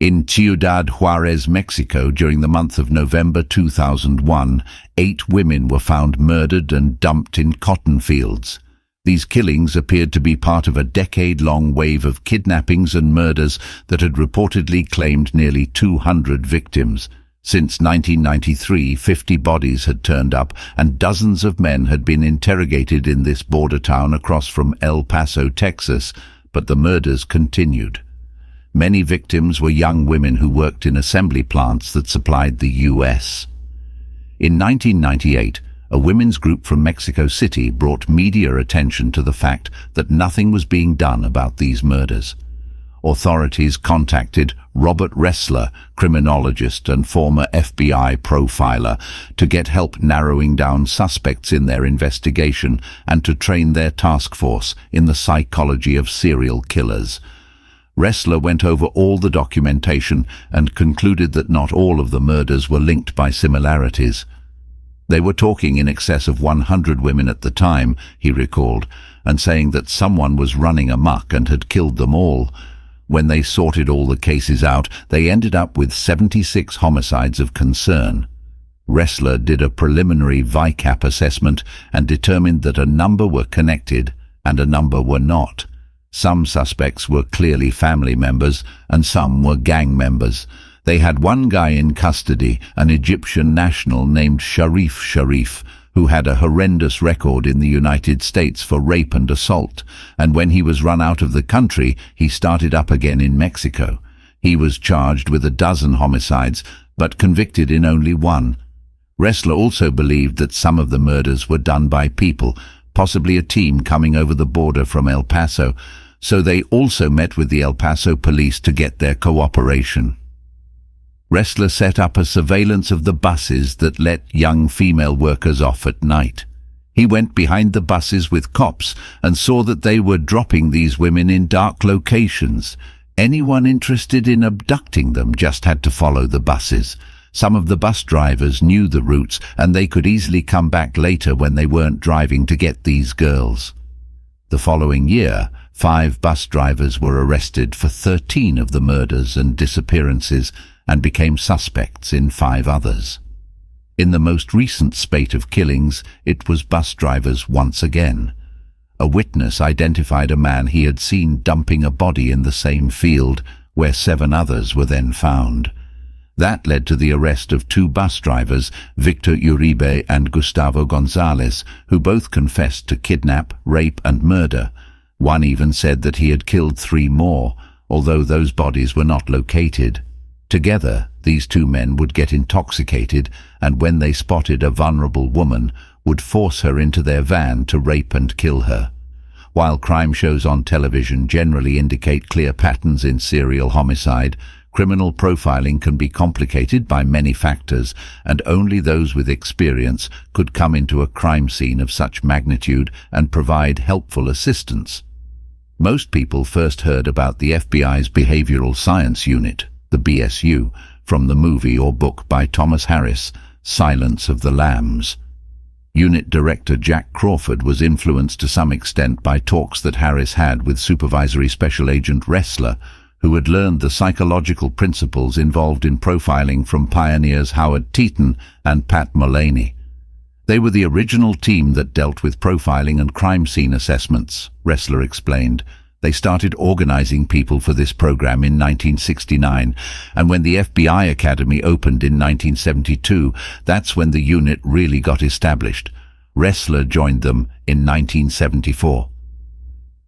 In Ciudad Juarez, Mexico, during the month of November 2001, 8 women were found murdered and dumped in cotton fields. These killings appeared to be part of a decade-long wave of kidnappings and murders that had reportedly claimed nearly 200 victims. Since 1993, 50 bodies had turned up, and dozens of men had been interrogated in this border town across from El Paso, Texas, but the murders continued. Many victims were young women who worked in assembly plants that supplied the U.S. In 1998, a women's group from Mexico City brought media attention to the fact that nothing was being done about these murders. Authorities contacted Robert Ressler, criminologist and former FBI profiler, to get help narrowing down suspects in their investigation and to train their task force in the psychology of serial killers. Ressler went over all the documentation and concluded that not all of the murders were linked by similarities. They were talking in excess of 100 women at the time, he recalled, and saying that someone was running amok and had killed them all. When they sorted all the cases out, they ended up with 76 homicides of concern. Ressler did a preliminary VICAP assessment and determined that a number were connected and a number were not. Some suspects were clearly family members and some were gang members. They had one guy in custody, an Egyptian national named Sharif, who had a horrendous record in the United States for rape and assault, and when he was run out of the country, he started up again in Mexico. He was charged with a dozen homicides, but convicted in only one. Ressler also believed that some of the murders were done by people, possibly a team coming over the border from El Paso, so they also met with the El Paso police to get their cooperation. Ressler set up a surveillance of the buses that let young female workers off at night. He went behind the buses with cops and saw that they were dropping these women in dark locations. Anyone interested in abducting them just had to follow the buses. Some of the bus drivers knew the routes, and they could easily come back later when they weren't driving to get these girls. The following year, 5 bus drivers were arrested for 13 of the murders and disappearances, and became suspects in 5 others. In the most recent spate of killings, it was bus drivers once again. A witness identified a man he had seen dumping a body in the same field, where 7 others were then found. That led to the arrest of 2 bus drivers, Victor Uribe and Gustavo Gonzalez, who both confessed to kidnap, rape and murder. One even said that he had killed 3 more, although those bodies were not located. Together, these 2 men would get intoxicated, and when they spotted a vulnerable woman, would force her into their van to rape and kill her. While crime shows on television generally indicate clear patterns in serial homicide, criminal profiling can be complicated by many factors, and only those with experience could come into a crime scene of such magnitude and provide helpful assistance. Most people first heard about the FBI's Behavioral Science Unit, the BSU, from the movie or book by Thomas Harris, Silence of the Lambs. Unit Director Jack Crawford was influenced to some extent by talks that Harris had with Supervisory Special Agent Ressler, who had learned the psychological principles involved in profiling from pioneers Howard Teeton and Pat Mullaney. They were the original team that dealt with profiling and crime scene assessments, Ressler explained. They started organizing people for this program in 1969, and when the FBI Academy opened in 1972, that's when the unit really got established. Ressler joined them in 1974.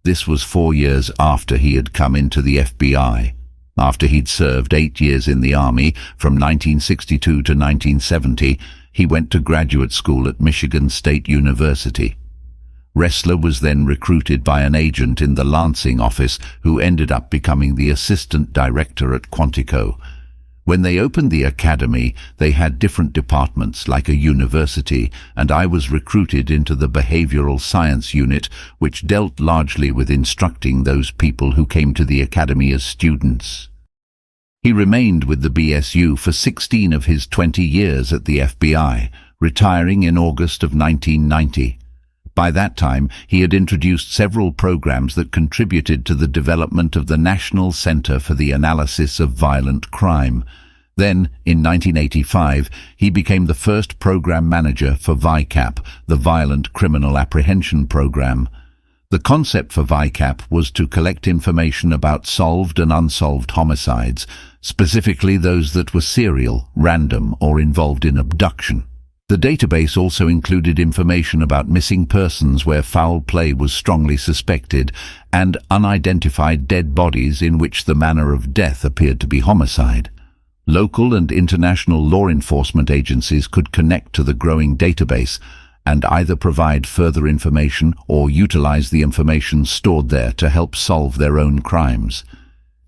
This was 4 years after he had come into the FBI. After he'd served 8 years in the Army, from 1962 to 1970, he went to graduate school at Michigan State University. Ressler was then recruited by an agent in the Lansing office who ended up becoming the assistant director at Quantico. When they opened the academy, they had different departments like a university, and I was recruited into the Behavioral Science Unit, which dealt largely with instructing those people who came to the academy as students. He remained with the BSU for 16 of his 20 years at the FBI, retiring in August of 1990. By that time, he had introduced several programs that contributed to the development of the National Center for the Analysis of Violent Crime. Then, in 1985, he became the first program manager for VICAP, the Violent Criminal Apprehension Program. The concept for VICAP was to collect information about solved and unsolved homicides, specifically those that were serial, random, or involved in abduction. The database also included information about missing persons where foul play was strongly suspected and unidentified dead bodies in which the manner of death appeared to be homicide. Local and international law enforcement agencies could connect to the growing database and either provide further information or utilize the information stored there to help solve their own crimes.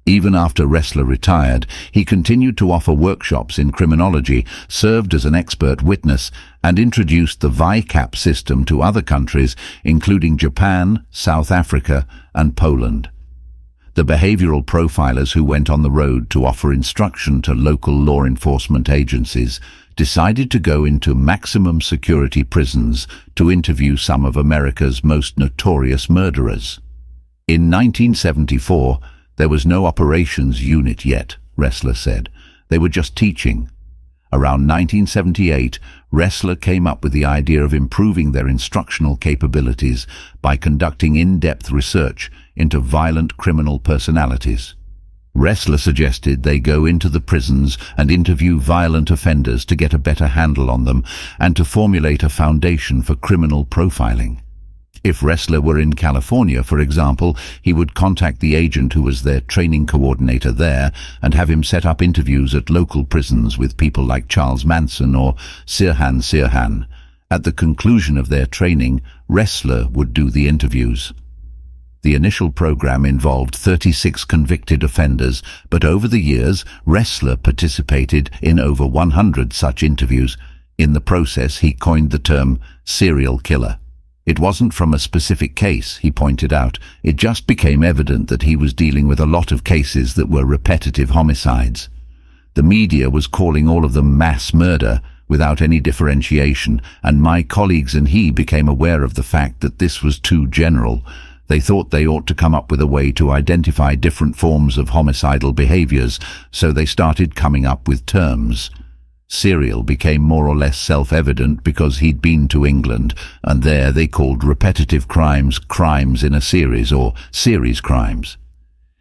Even after Ressler retired, he continued to offer workshops in criminology, served as an expert witness, and introduced the VICAP system to other countries, including Japan, South Africa, and Poland. The behavioral profilers who went on the road to offer instruction to local law enforcement agencies decided to go into maximum security prisons to interview some of America's most notorious murderers. In 1974, there was no operations unit yet, Ressler said. They were just teaching. Around 1978, Ressler came up with the idea of improving their instructional capabilities by conducting in-depth research into violent criminal personalities. Ressler suggested they go into the prisons and interview violent offenders to get a better handle on them and to formulate a foundation for criminal profiling. If Ressler were in California, for example, he would contact the agent who was their training coordinator there and have him set up interviews at local prisons with people like Charles Manson or Sirhan Sirhan. At the conclusion of their training, Ressler would do the interviews. The initial program involved 36 convicted offenders, but over the years, Ressler participated in over 100 such interviews. In the process, he coined the term serial killer. It wasn't from a specific case, he pointed out. It just became evident that he was dealing with a lot of cases that were repetitive homicides. The media was calling all of them mass murder without any differentiation, and my colleagues and he became aware of the fact that this was too general. They thought they ought to come up with a way to identify different forms of homicidal behaviors, so they started coming up with terms. Serial became more or less self-evident because he'd been to England, and there they called repetitive crimes crimes in a series, or series crimes.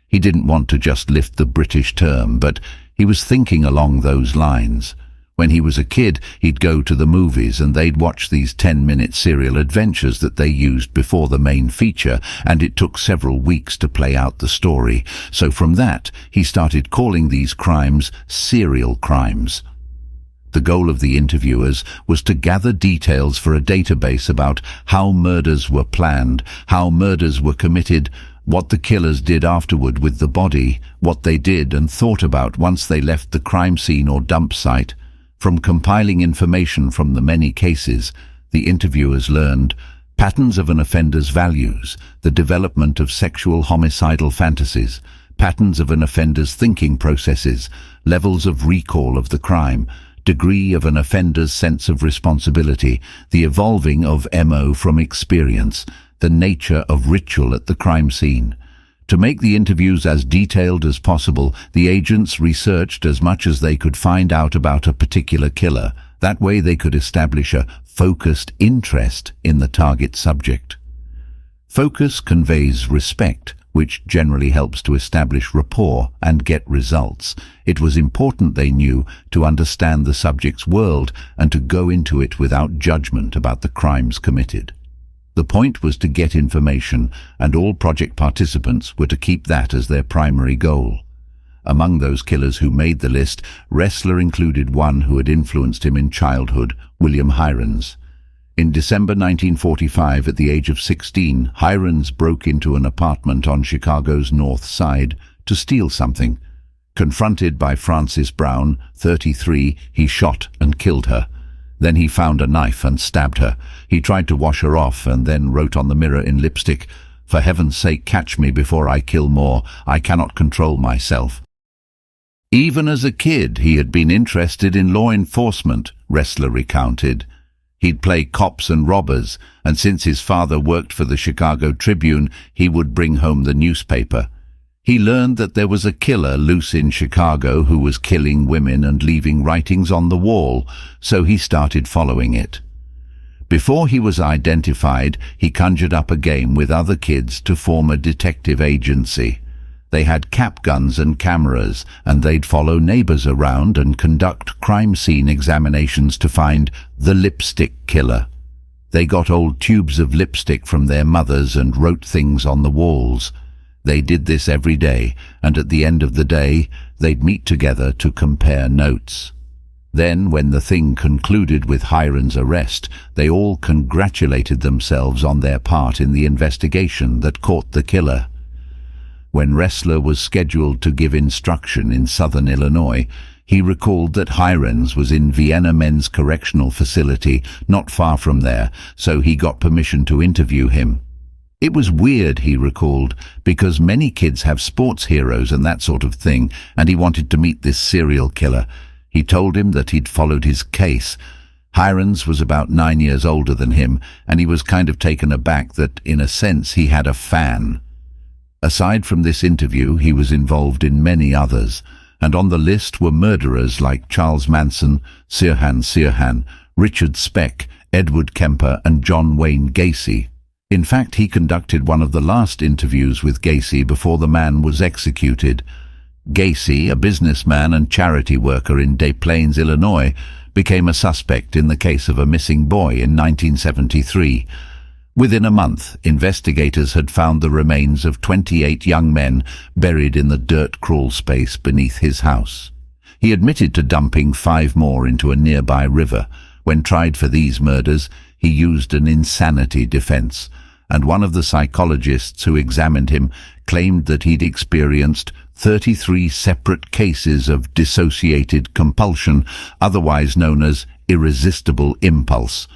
He didn't want to just lift the British term, but he was thinking along those lines. When he was a kid, he'd go to the movies and they'd watch these 10-minute serial adventures that they used before the main feature, and it took several weeks to play out the story. So from that, he started calling these crimes serial crimes. The goal of the interviewers was to gather details for a database about how murders were planned, how murders were committed, what the killers did afterward with the body, what they did and thought about once they left the crime scene or dump site. From compiling information from the many cases, the interviewers learned patterns of an offender's values, the development of sexual homicidal fantasies, patterns of an offender's thinking processes, levels of recall of the crime, degree of an offender's sense of responsibility, the evolving of MO from experience, the nature of ritual at the crime scene. To make the interviews as detailed as possible, the agents researched as much as they could find out about a particular killer. That way they could establish a focused interest in the target subject. Focus conveys respect, which generally helps to establish rapport and get results. It was important, they knew, to understand the subject's world and to go into it without judgment about the crimes committed. The point was to get information, and all project participants were to keep that as their primary goal. Among those killers who made the list, Ressler included one who had influenced him in childhood, William Heirens. In December 1945, at the age of 16, Heirens broke into an apartment on Chicago's North Side to steal something. Confronted by Frances Brown, 33, he shot and killed her. Then he found a knife and stabbed her. He tried to wash her off and then wrote on the mirror in lipstick, "For heaven's sake, catch me before I kill more. I cannot control myself." Even as a kid, he had been interested in law enforcement, Ressler recounted. He'd play cops and robbers, and since his father worked for the Chicago Tribune, he would bring home the newspaper. He learned that there was a killer loose in Chicago who was killing women and leaving writings on the wall, so he started following it. Before he was identified, he conjured up a game with other kids to form a detective agency. They had cap guns and cameras, and they'd follow neighbors around and conduct crime scene examinations to find the lipstick killer. They got old tubes of lipstick from their mothers and wrote things on the walls. They did this every day, and at the end of the day, they'd meet together to compare notes. Then, when the thing concluded with Heirens' arrest, they all congratulated themselves on their part in the investigation that caught the killer. When Ressler was scheduled to give instruction in southern Illinois, he recalled that Heirens was in Vienna Men's Correctional Facility, not far from there, so he got permission to interview him. It was weird, he recalled, because many kids have sports heroes and that sort of thing, and he wanted to meet this serial killer. He told him that he'd followed his case. Heirens was about 9 years older than him, and he was kind of taken aback that, in a sense, he had a fan. Aside from this interview, he was involved in many others, and on the list were murderers like Charles Manson, Sirhan, Richard Speck, Edward Kemper, and John Wayne Gacy. In fact, he conducted one of the last interviews with Gacy before the man was executed. Gacy, a businessman and charity worker in Des Plaines, Illinois, became a suspect in the case of a missing boy in 1973. Within a month, investigators had found the remains of 28 young men buried in the dirt crawl space beneath his house. He admitted to dumping 5 more into a nearby river. When tried for these murders, he used an insanity defense, and one of the psychologists who examined him claimed that he'd experienced 33 separate cases of dissociated compulsion, otherwise known as irresistible impulse.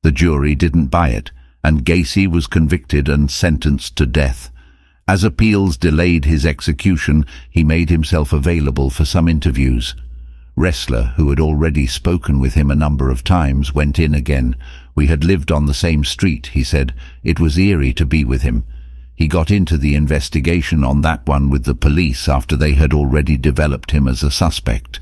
The jury didn't buy it, and Gacy was convicted and sentenced to death. As appeals delayed his execution, he made himself available for some interviews. Ressler, who had already spoken with him a number of times, went in again. We had lived on the same street, he said. It was eerie to be with him. He got into the investigation on that one with the police after they had already developed him as a suspect.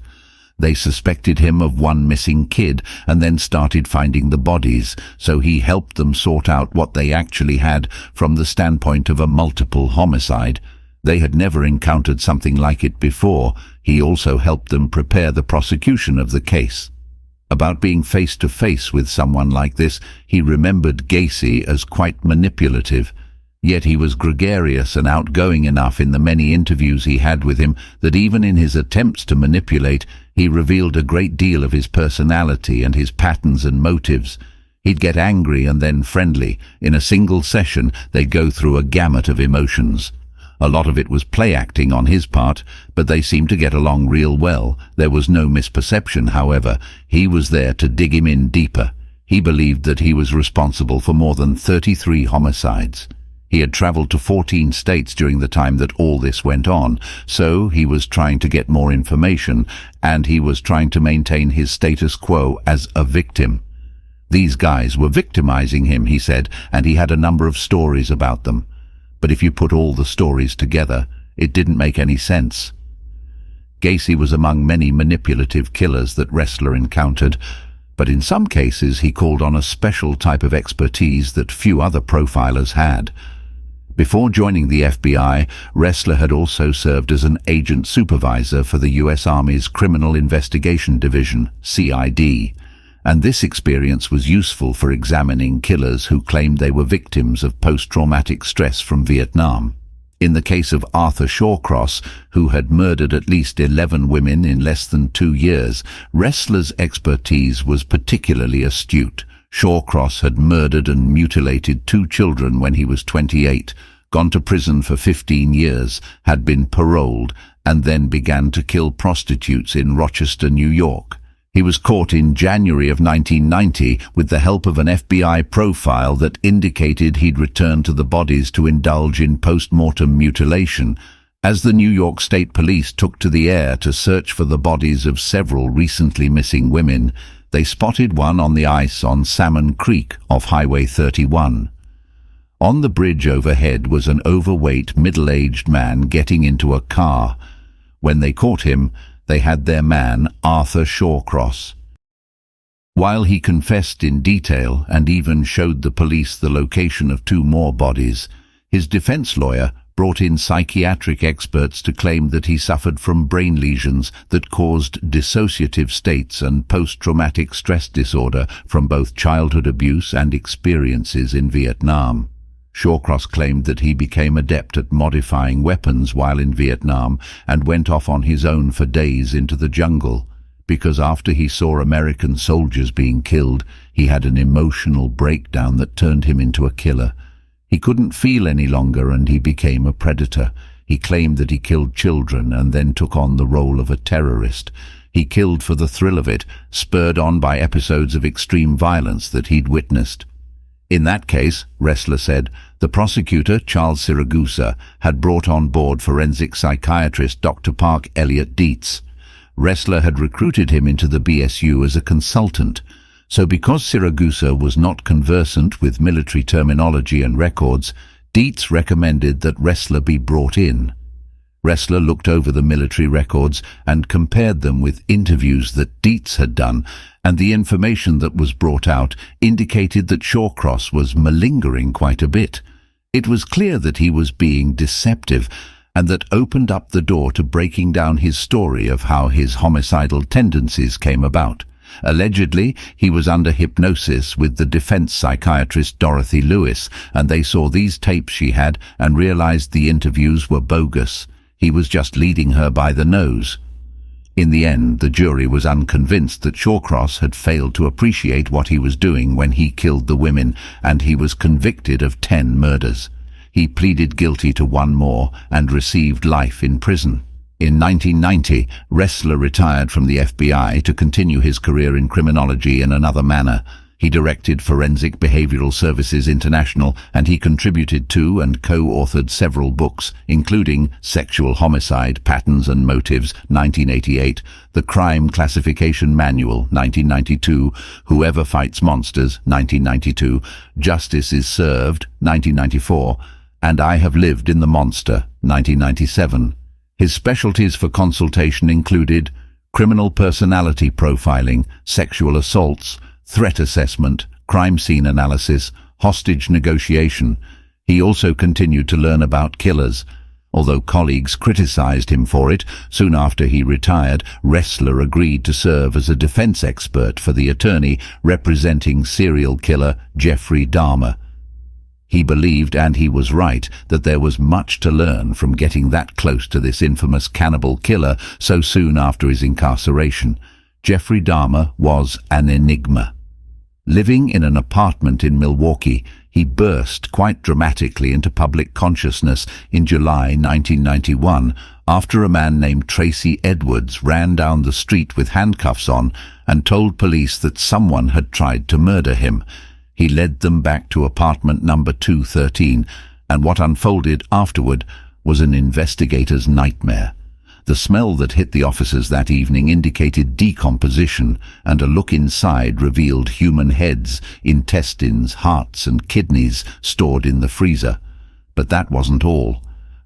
They suspected him of one missing kid and then started finding the bodies, so he helped them sort out what they actually had from the standpoint of a multiple homicide. They had never encountered something like it before. He also helped them prepare the prosecution of the case. About being face to face with someone like this, he remembered Gacy as quite manipulative. Yet he was gregarious and outgoing enough in the many interviews he had with him that even in his attempts to manipulate, he revealed a great deal of his personality and his patterns and motives. He'd get angry and then friendly. In a single session, they'd go through a gamut of emotions. A lot of it was play acting on his part, but they seemed to get along real well. There was no misperception, however. He was there to dig him in deeper. He believed that he was responsible for more than 33 homicides. He had traveled to 14 states during the time that all this went on, so he was trying to get more information, and he was trying to maintain his status quo as a victim. These guys were victimizing him, he said, and he had a number of stories about them. But if you put all the stories together, it didn't make any sense. Gacy was among many manipulative killers that Ressler encountered, but in some cases he called on a special type of expertise that few other profilers had. Before joining the FBI, Ressler had also served as an agent supervisor for the U.S. Army's Criminal Investigation Division, CID, and this experience was useful for examining killers who claimed they were victims of post-traumatic stress from Vietnam. In the case of Arthur Shawcross, who had murdered at least 11 women in less than 2 years, Ressler's expertise was particularly astute. Shawcross had murdered and mutilated 2 children when he was 28, gone to prison for 15 years, had been paroled, and then began to kill prostitutes in Rochester, New York. He was caught in January of 1990 with the help of an FBI profile that indicated he'd returned to the bodies to indulge in post-mortem mutilation. As the New York State Police took to the air to search for the bodies of several recently missing women, They spotted one on the ice on Salmon Creek off Highway 31. On the bridge overhead was an overweight, middle-aged man getting into a car. When they caught him, they had their man, Arthur Shawcross. While he confessed in detail and even showed the police the location of 2 more bodies, his defense lawyer brought in psychiatric experts to claim that he suffered from brain lesions that caused dissociative states and post-traumatic stress disorder from both childhood abuse and experiences in Vietnam. Shawcross claimed that he became adept at modifying weapons while in Vietnam and went off on his own for days into the jungle, because after he saw American soldiers being killed, he had an emotional breakdown that turned him into a killer. He couldn't feel any longer and he became a predator. He claimed that he killed children and then took on the role of a terrorist. He killed for the thrill of it, spurred on by episodes of extreme violence that he'd witnessed. In that case, Ressler said, the prosecutor, Charles Siragusa, had brought on board forensic psychiatrist Dr. Park Elliott Dietz. Ressler had recruited him into the BSU as a consultant. So because Siragusa was not conversant with military terminology and records, Dietz recommended that Ressler be brought in. Ressler looked over the military records and compared them with interviews that Dietz had done, and the information that was brought out indicated that Shawcross was malingering quite a bit. It was clear that he was being deceptive, and that opened up the door to breaking down his story of how his homicidal tendencies came about. Allegedly, he was under hypnosis with the defense psychiatrist Dorothy Lewis, and they saw these tapes she had and realized the interviews were bogus. He was just leading her by the nose. In the end, the jury was unconvinced that Shawcross had failed to appreciate what he was doing when he killed the women, and he was convicted of 10 murders. He pleaded guilty to 1 more and received life in prison. In 1990, Ressler retired from the FBI to continue his career in criminology in another manner. He directed Forensic Behavioral Services International, and he contributed to and co-authored several books, including Sexual Homicide, Patterns and Motives, 1988, The Crime Classification Manual, 1992, Whoever Fights Monsters, 1992, Justice is Served, 1994, and I Have Lived in the Monster, 1997. His specialties for consultation included criminal personality profiling, sexual assaults, threat assessment, crime scene analysis, hostage negotiation. He also continued to learn about killers. Although colleagues criticized him for it, soon after he retired, Ressler agreed to serve as a defense expert for the attorney representing serial killer Jeffrey Dahmer. He believed, and he was right, that there was much to learn from getting that close to this infamous cannibal killer so soon after his incarceration. Jeffrey Dahmer was an enigma. Living in an apartment in Milwaukee, he burst quite dramatically into public consciousness in July 1991 after a man named Tracy Edwards ran down the street with handcuffs on and told police that someone had tried to murder him. He led them back to apartment number 213, and what unfolded afterward was an investigator's nightmare. The smell that hit the officers that evening indicated decomposition, and a look inside revealed human heads, intestines, hearts and kidneys stored in the freezer. But that wasn't all.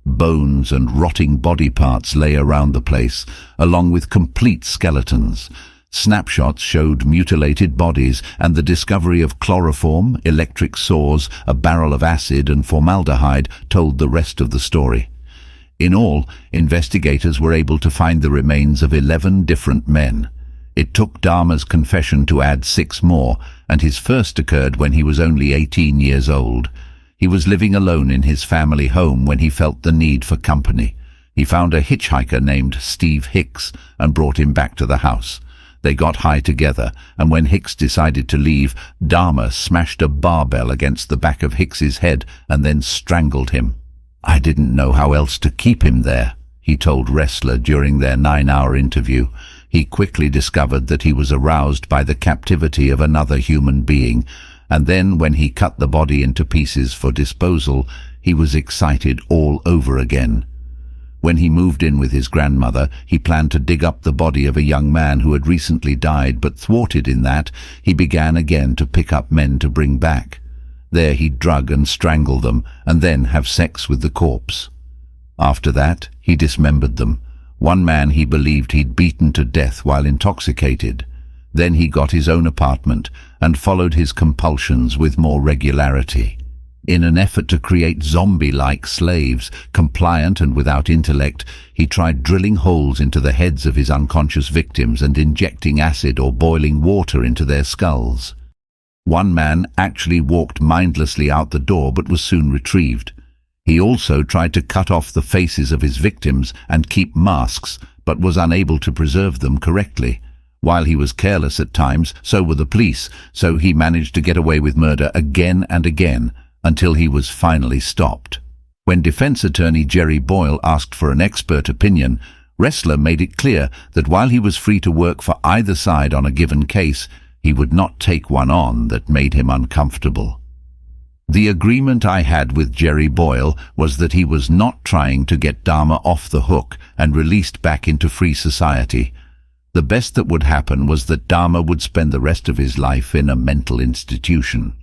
Bones and rotting body parts lay around the place, along with complete skeletons. Snapshots showed mutilated bodies, and the discovery of chloroform, electric saws, a barrel of acid and formaldehyde told the rest of the story. In all, investigators were able to find the remains of 11 different men. It took Dahmer's confession to add 6 more, and his first occurred when he was only 18 years old. He was living alone in his family home when he felt the need for company. He found a hitchhiker named Steve Hicks and brought him back to the house. They got high together, and when Hicks decided to leave, Dahmer smashed a barbell against the back of Hicks's head and then strangled him. "I didn't know how else to keep him there," he told Ressler during their 9-hour interview. He quickly discovered that he was aroused by the captivity of another human being, and then when he cut the body into pieces for disposal, he was excited all over again. When he moved in with his grandmother, he planned to dig up the body of a young man who had recently died, but thwarted in that, he began again to pick up men to bring back. There he'd drug and strangle them, and then have sex with the corpse. After that, he dismembered them. One man he believed he'd beaten to death while intoxicated. Then he got his own apartment and followed his compulsions with more regularity. In an effort to create zombie-like slaves, compliant and without intellect, he tried drilling holes into the heads of his unconscious victims and injecting acid or boiling water into their skulls. One man actually walked mindlessly out the door but was soon retrieved. He also tried to cut off the faces of his victims and keep masks, but was unable to preserve them correctly. While he was careless at times, so were the police, so he managed to get away with murder again and again, until he was finally stopped. When defense attorney Jerry Boyle asked for an expert opinion, Ressler made it clear that while he was free to work for either side on a given case, he would not take one on that made him uncomfortable. The agreement I had with Jerry Boyle was that he was not trying to get Dahmer off the hook and released back into free society. The best that would happen was that Dahmer would spend the rest of his life in a mental institution.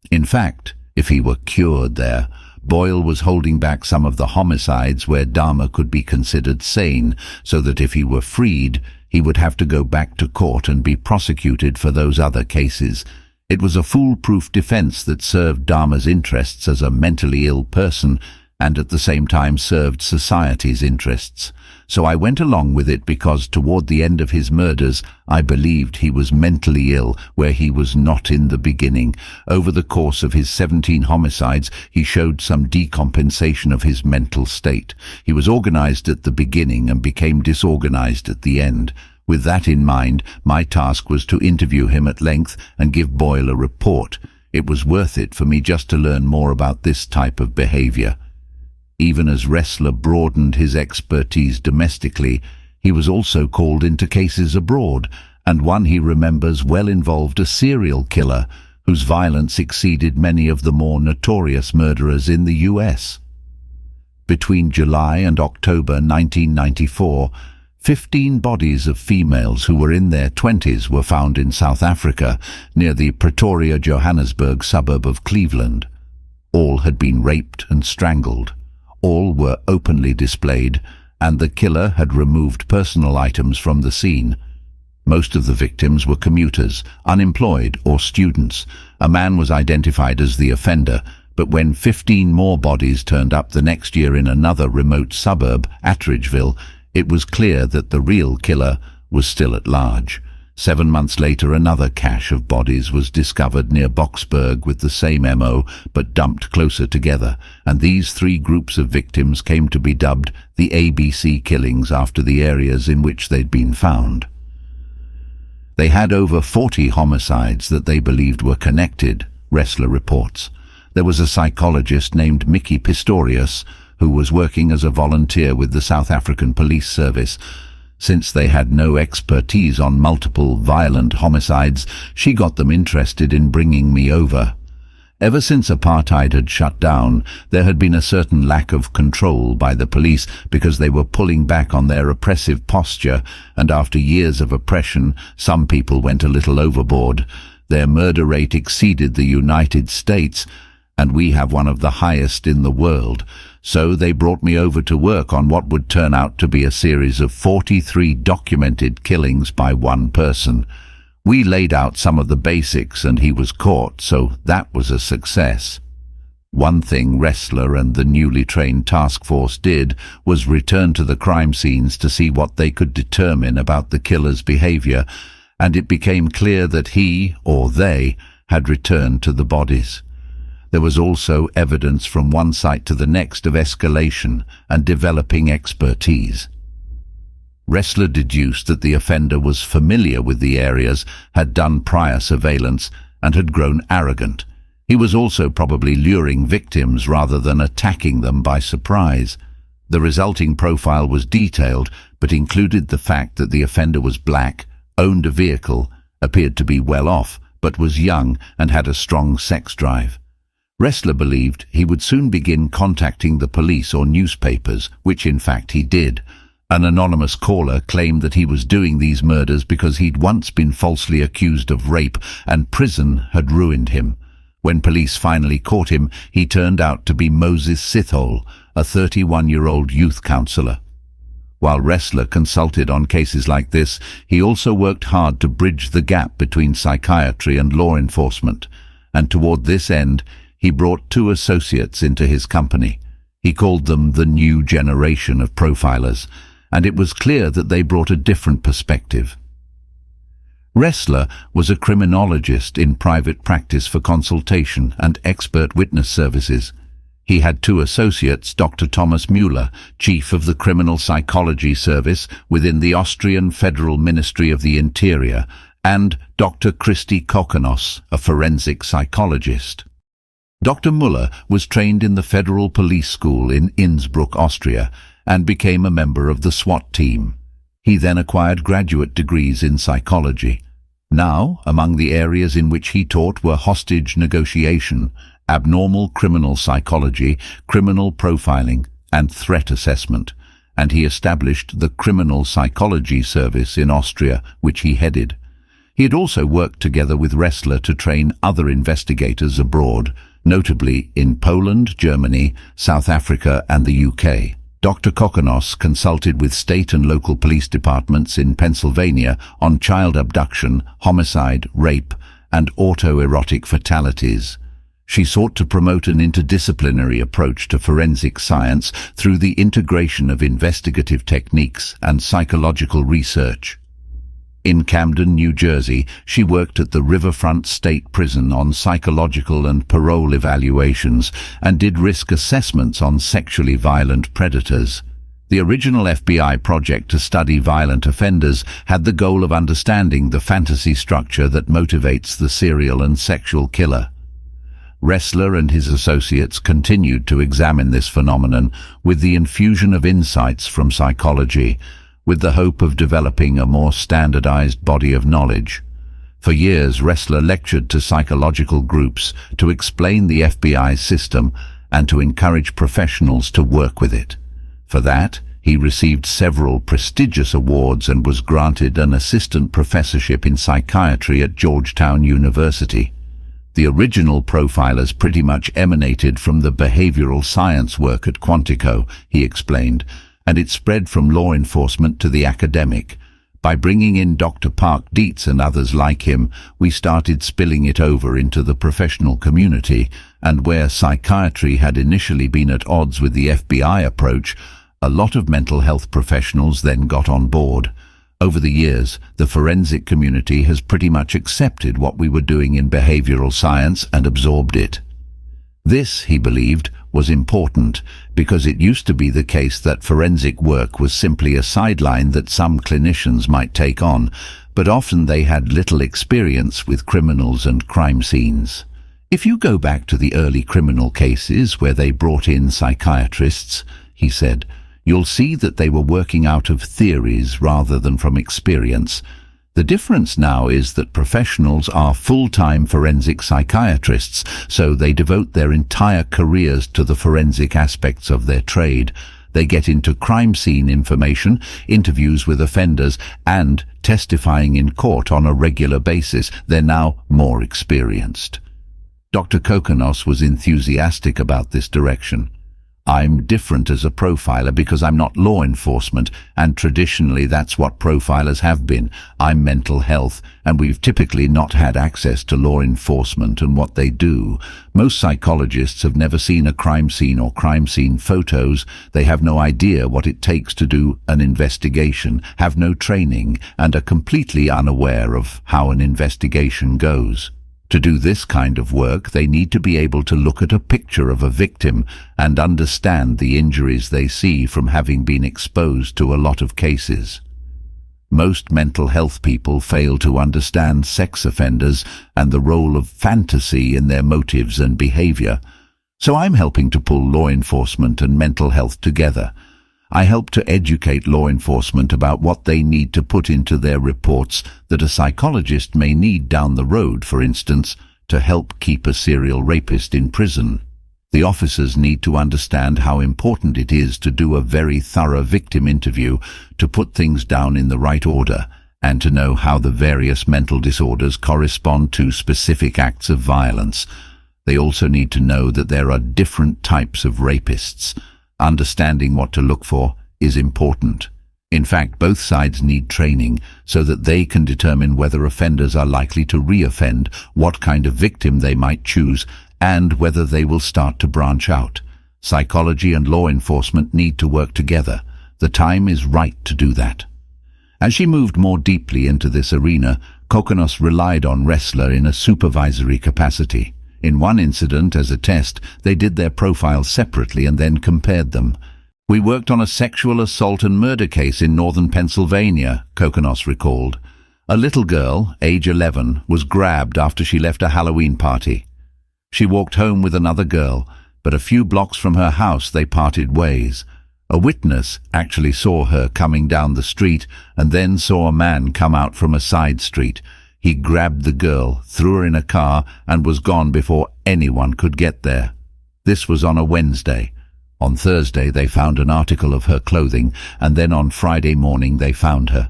In fact, if he were cured there, Boyle was holding back some of the homicides where Dahmer could be considered sane, so that if he were freed, he would have to go back to court and be prosecuted for those other cases. It was a foolproof defense that served Dahmer's interests as a mentally ill person and at the same time served society's interests. So I went along with it because toward the end of his murders, I believed he was mentally ill where he was not in the beginning. Over the course of his 17 homicides, he showed some decompensation of his mental state. He was organized at the beginning and became disorganized at the end. With that in mind, my task was to interview him at length and give Boyle a report. It was worth it for me just to learn more about this type of behavior. Even as Ressler broadened his expertise domestically, he was also called into cases abroad, and one he remembers well involved a serial killer whose violence exceeded many of the more notorious murderers in the US. Between July and October 1994, 15 bodies of females who were in their 20s were found in South Africa, near the Pretoria, Johannesburg suburb of Cleveland. All had been raped and strangled. All were openly displayed, and the killer had removed personal items from the scene. Most of the victims were commuters, unemployed, or students. A man was identified as the offender, but when 15 more bodies turned up the next year in another remote suburb, Attridgeville, it was clear that the real killer was still at large. 7 months later, another cache of bodies was discovered near Boksburg with the same MO, but dumped closer together, and these three groups of victims came to be dubbed the ABC killings after the areas in which they'd been found. They had over 40 homicides that they believed were connected, Ressler reports. There was a psychologist named Mickey Pistorius who was working as a volunteer with the South African Police Service. Since they had no expertise on multiple violent homicides, she got them interested in bringing me over. Ever since apartheid had shut down, there had been a certain lack of control by the police because they were pulling back on their oppressive posture, and after years of oppression, some people went a little overboard. Their murder rate exceeded the United States, and we have one of the highest in the world. So they brought me over to work on what would turn out to be a series of 43 documented killings by one person. We laid out some of the basics and he was caught, so that was a success. One thing Ressler and the newly trained task force did was return to the crime scenes to see what they could determine about the killer's behavior, and it became clear that he, or they, had returned to the bodies. There was also evidence from one site to the next of escalation and developing expertise. Ressler deduced that the offender was familiar with the areas, had done prior surveillance, and had grown arrogant. He was also probably luring victims rather than attacking them by surprise. The resulting profile was detailed, but included the fact that the offender was black, owned a vehicle, appeared to be well off, but was young and had a strong sex drive. Ressler believed he would soon begin contacting the police or newspapers, which in fact he did. An anonymous caller claimed that he was doing these murders because he'd once been falsely accused of rape and prison had ruined him. When police finally caught him, he turned out to be Moses Sithole, a 31-year-old youth counselor. While Ressler consulted on cases like this, he also worked hard to bridge the gap between psychiatry and law enforcement, and toward this end, he brought 2 associates into his company. He called them the new generation of profilers, and it was clear that they brought a different perspective. Ressler was a criminologist in private practice for consultation and expert witness services. He had 2 associates, Dr. Thomas Mueller, chief of the Criminal Psychology Service within the Austrian Federal Ministry of the Interior, and Dr. Christi Kokonos, a forensic psychologist. Dr. Mueller was trained in the Federal Police School in Innsbruck, Austria, and became a member of the SWAT team. He then acquired graduate degrees in psychology. Now, among the areas in which he taught were hostage negotiation, abnormal criminal psychology, criminal profiling, and threat assessment, and he established the Criminal Psychology Service in Austria, which he headed. He had also worked together with Ressler to train other investigators abroad, notably in Poland, Germany, South Africa, and the UK. Dr. Kokonos consulted with state and local police departments in Pennsylvania on child abduction, homicide, rape, and autoerotic fatalities. She sought to promote an interdisciplinary approach to forensic science through the integration of investigative techniques and psychological research. In Camden, New Jersey, she worked at the Riverfront State Prison on psychological and parole evaluations and did risk assessments on sexually violent predators. The original FBI project to study violent offenders had the goal of understanding the fantasy structure that motivates the serial and sexual killer. Ressler and his associates continued to examine this phenomenon with the infusion of insights from psychology, with the hope of developing a more standardized body of knowledge. For years, Ressler lectured to psychological groups to explain the FBI's system and to encourage professionals to work with it. For that, he received several prestigious awards and was granted an assistant professorship in psychiatry at Georgetown University. The original profilers pretty much emanated from the behavioral science work at Quantico, he explained, and it spread from law enforcement to the academic. By bringing in Dr. Park Dietz and others like him, we started spilling it over into the professional community, and where psychiatry had initially been at odds with the FBI approach, a lot of mental health professionals then got on board. Over the years, the forensic community has pretty much accepted what we were doing in behavioral science and absorbed it. This, he believed, was important because it used to be the case that forensic work was simply a sideline that some clinicians might take on, but often they had little experience with criminals and crime scenes. If you go back to the early criminal cases where they brought in psychiatrists, he said, you'll see that they were working out of theories rather than from experience. The difference now is that professionals are full-time forensic psychiatrists, so they devote their entire careers to the forensic aspects of their trade. They get into crime scene information, interviews with offenders, and testifying in court on a regular basis. They're now more experienced. Dr. Kokonos was enthusiastic about this direction. I'm different as a profiler because I'm not law enforcement, and traditionally that's what profilers have been. I'm mental health, and we've typically not had access to law enforcement and what they do. Most psychologists have never seen a crime scene or crime scene photos. They have no idea what it takes to do an investigation, have no training, and are completely unaware of how an investigation goes. To do this kind of work, they need to be able to look at a picture of a victim and understand the injuries they see from having been exposed to a lot of cases. Most mental health people fail to understand sex offenders and the role of fantasy in their motives and behavior. So I'm helping to pull law enforcement and mental health together. I help to educate law enforcement about what they need to put into their reports that a psychologist may need down the road, for instance, to help keep a serial rapist in prison. The officers need to understand how important it is to do a very thorough victim interview, to put things down in the right order, and to know how the various mental disorders correspond to specific acts of violence. They also need to know that there are different types of rapists. Understanding what to look for is important. In fact, both sides need training so that they can determine whether offenders are likely to re-offend, what kind of victim they might choose, and whether they will start to branch out. Psychology and law enforcement need to work together. The time is right to do that. As she moved more deeply into this arena, Kokkinos relied on Ressler in a supervisory capacity. In one incident, as a test, they did their profiles separately and then compared them. "We worked on a sexual assault and murder case in northern Pennsylvania," Kokkinos recalled. A little girl, age 11, was grabbed after she left a Halloween party. She walked home with another girl, but a few blocks from her house they parted ways. A witness actually saw her coming down the street and then saw a man come out from a side street. He grabbed the girl, threw her in a car, and was gone before anyone could get there. This was on a Wednesday. On Thursday they found an article of her clothing, and then on Friday morning they found her.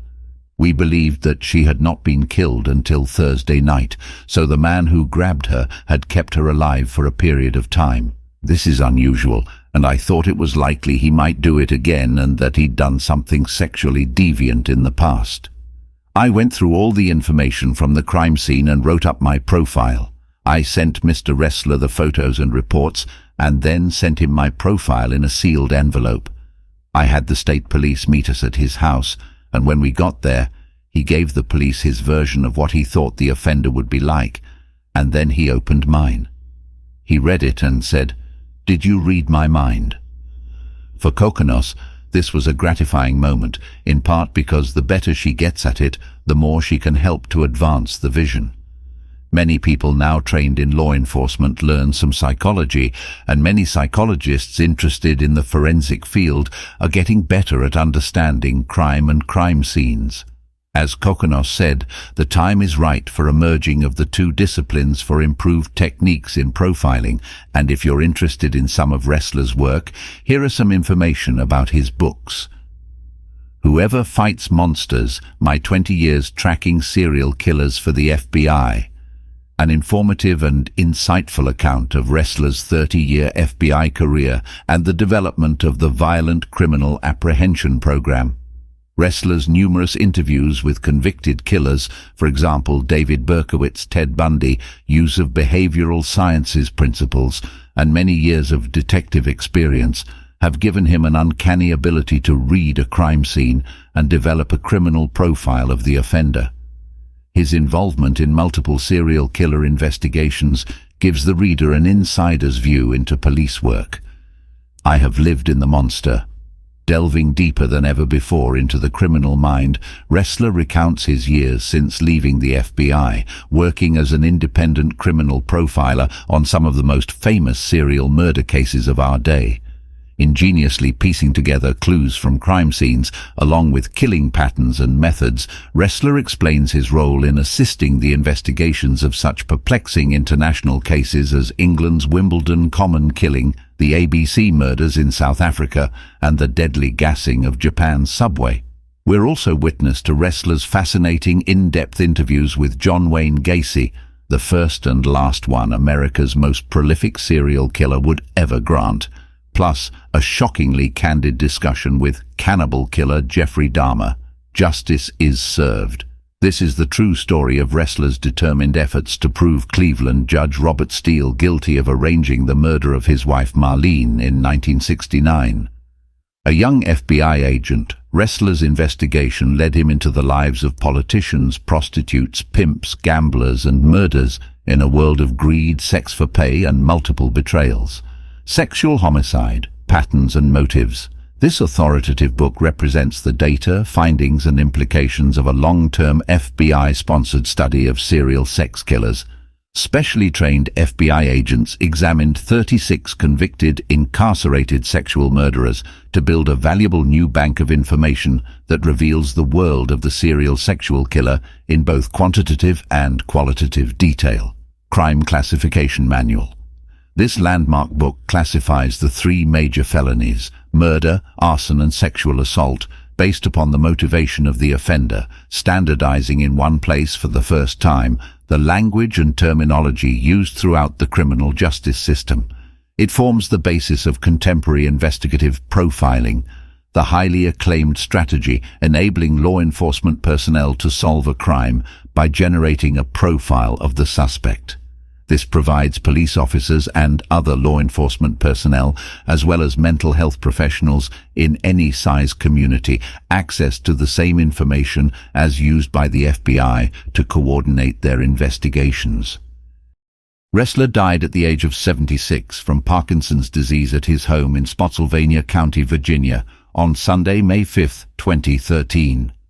We believed that she had not been killed until Thursday night, so the man who grabbed her had kept her alive for a period of time. This is unusual, and I thought it was likely he might do it again and that he'd done something sexually deviant in the past. I went through all the information from the crime scene and wrote up my profile. I sent Mr. Ressler the photos and reports, and then sent him my profile in a sealed envelope. I had the state police meet us at his house, and when we got there, he gave the police his version of what he thought the offender would be like, and then he opened mine. He read it and said, "Did you read my mind?" For Kokkinos, this was a gratifying moment, in part because the better she gets at it, the more she can help to advance the vision. Many people now trained in law enforcement learn some psychology, and many psychologists interested in the forensic field are getting better at understanding crime and crime scenes. As Kokkinos said, the time is right for a merging of the two disciplines for improved techniques in profiling, and if you're interested in some of Ressler's work, here are some information about his books. Whoever Fights Monsters, My 20 Years Tracking Serial Killers for the FBI. An informative and insightful account of Ressler's 30-year FBI career and the development of the Violent Criminal Apprehension Program. Ressler's numerous interviews with convicted killers, for example David Berkowitz, Ted Bundy, use of behavioral sciences principles, and many years of detective experience have given him an uncanny ability to read a crime scene and develop a criminal profile of the offender. His involvement in multiple serial killer investigations gives the reader an insider's view into police work. I have lived in the monster. Delving deeper than ever before into the criminal mind, Ressler recounts his years since leaving the FBI, working as an independent criminal profiler on some of the most famous serial murder cases of our day. Ingeniously piecing together clues from crime scenes, along with killing patterns and methods, Ressler explains his role in assisting the investigations of such perplexing international cases as England's Wimbledon common killing, the ABC murders in South Africa, and the deadly gassing of Japan's subway. We're also witness to Ressler's fascinating in-depth interviews with John Wayne Gacy, the first and last one America's most prolific serial killer would ever grant, plus a shockingly candid discussion with cannibal killer Jeffrey Dahmer. Justice is served. This is the true story of Ressler's determined efforts to prove Cleveland Judge Robert Steele guilty of arranging the murder of his wife Marlene in 1969. A young FBI agent, Ressler's investigation led him into the lives of politicians, prostitutes, pimps, gamblers, and murderers in a world of greed, sex for pay, and multiple betrayals. Sexual homicide, patterns and motives. This authoritative book represents the data, findings and implications of a long-term FBI-sponsored study of serial sex killers. Specially trained FBI agents examined 36 convicted, incarcerated sexual murderers to build a valuable new bank of information that reveals the world of the serial sexual killer in both quantitative and qualitative detail. Crime Classification Manual. This landmark book classifies the 3 major felonies, murder, arson and sexual assault, based upon the motivation of the offender, standardizing in one place for the first time the language and terminology used throughout the criminal justice system. It forms the basis of contemporary investigative profiling, the highly acclaimed strategy enabling law enforcement personnel to solve a crime by generating a profile of the suspect. This provides police officers and other law enforcement personnel, as well as mental health professionals in any size community, access to the same information as used by the FBI to coordinate their investigations. Ressler died at the age of 76 from Parkinson's disease at his home in Spotsylvania County, Virginia, on Sunday, May 5, 2013.